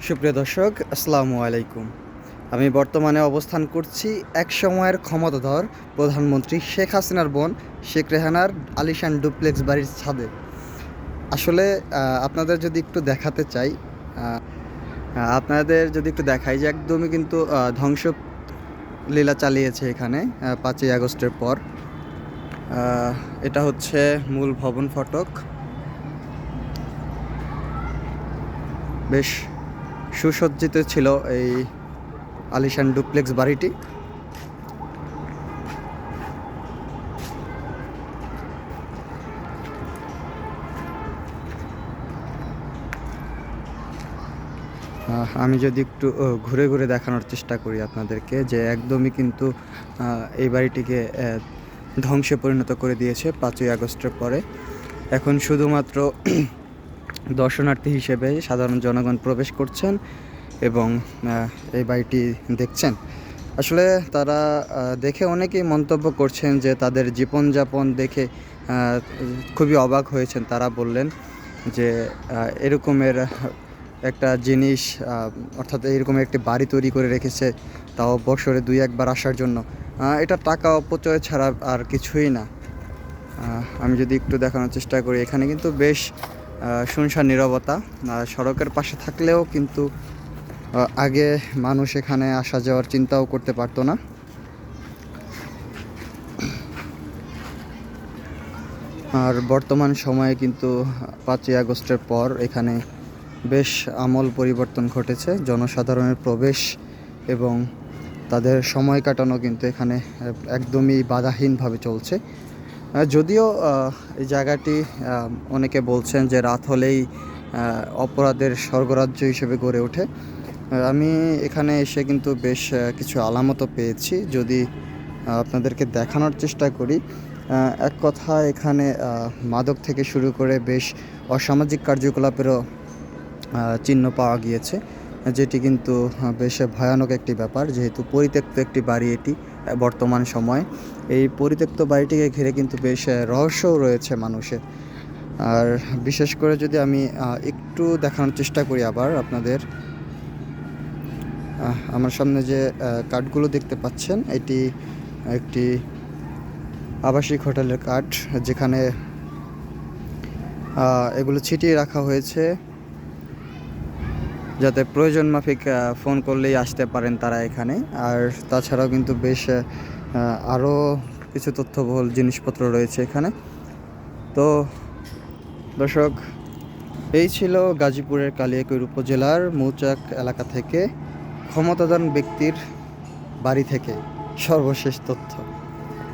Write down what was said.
সুপ্রিয় দর্শক, আসসালামু আলাইকুম। আমি বর্তমানে অবস্থান করছি এক সময়ের ক্ষমতাধর প্রধানমন্ত্রী শেখ হাসিনার বোন শেখ রেহানার আলিশান ডুপ্লেক্স বাড়ির ছাদে। আসলে আপনাদের যদি একটু দেখাতে চাই, আপনাদের যদি একটু দেখাই যে একদমই কিন্তু ধ্বংসলীলা চালিয়েছে এখানে 5ই আগস্টের পর। এটা হচ্ছে মূল ভবন ফটক। বেশ সুসজ্জিত ছিল এই আলিশান ডুপ্লেক্স বাড়িটি। আমি যদি একটু ঘুরে ঘুরে দেখানোর চেষ্টা করি আপনাদেরকে, যে একদমই কিন্তু এই বাড়িটিকে ধ্বংসে পরিণত করে দিয়েছে 5ই আগস্টের পরে। এখন শুধুমাত্র দর্শনার্থী হিসেবে সাধারণ জনগণ প্রবেশ করছেন এবং এই বাড়িটি দেখছেন। আসলে তারা দেখে অনেকেই মন্তব্য করছেন যে তাদের জীবনযাপন দেখে খুবই অবাক হয়েছেন। তারা বললেন যে এরকমের একটা জিনিস, অর্থাৎ এরকম একটি বাড়ি তৈরি করে রেখেছে, তাও বছরে 2-1 বার আসার জন্য। এটা টাকা অপচয় ছাড়া আর কিছুই না। আমি যদি একটু দেখানোর চেষ্টা করি, এখানে কিন্তু বেশ শুনশান নীরবতা। সড়কের পাশে থাকলেও কিন্তু আগে মানুষ এখানে আসা যাওয়ার চিন্তাও করতে পারতো না। আর বর্তমান সময়ে কিন্তু 5ই আগস্টের পর এখানে বেশ আমূল পরিবর্তন ঘটেছে। জনসাধারণের প্রবেশ এবং তাদের সময় কাটানো কিন্তু এখানে একদমই বাধাহীনভাবে চলছে। যদিও এই জায়গাটি অনেকে বলছেন যে রাত হলেই অপরাধের স্বর্গরাজ্য হিসেবে গড়ে ওঠে। আমি এখানে এসে কিন্তু বেশ কিছু আলামতও পেয়েছি। যদি আপনাদেরকে দেখানোর চেষ্টা করি, এক কথা এখানে মাদক থেকে শুরু করে বেশ অসামাজিক কার্যকলাপেরও চিহ্ন পাওয়া গিয়েছে, যেটি কিন্তু বেশ ভয়ানক একটি ব্যাপার। যেহেতু পরিত্যক্ত একটি বাড়ি এটি বর্তমান সময়ে, এই পরিত্যক্ত বাড়িটিকে ঘিরে কিন্তু বেশ রহস্যও রয়েছে মানুষের। আর বিশেষ করে যদি আমি একটু দেখানোর চেষ্টা করি আবার আপনাদের, আমার সামনে যে কার্ডগুলো দেখতে পাচ্ছেন, এটি একটি আবাসিক হোটেলের কার্ড, যেখানে এগুলো ছিটিয়ে রাখা হয়েছে যাতে প্রয়োজন মাফিক ফোন করলেই আসতে পারেন তারা এখানে। আর তাছাড়াও কিন্তু বেশ আরও কিছু তথ্যবহুল জিনিসপত্র রয়েছে এখানে। তো দর্শক, এই ছিল গাজীপুরের কালিয়াকৈর উপজেলার মৌচাক এলাকা থেকে ক্ষমতাধর ব্যক্তির বাড়ি থেকে সর্বশেষ তথ্য।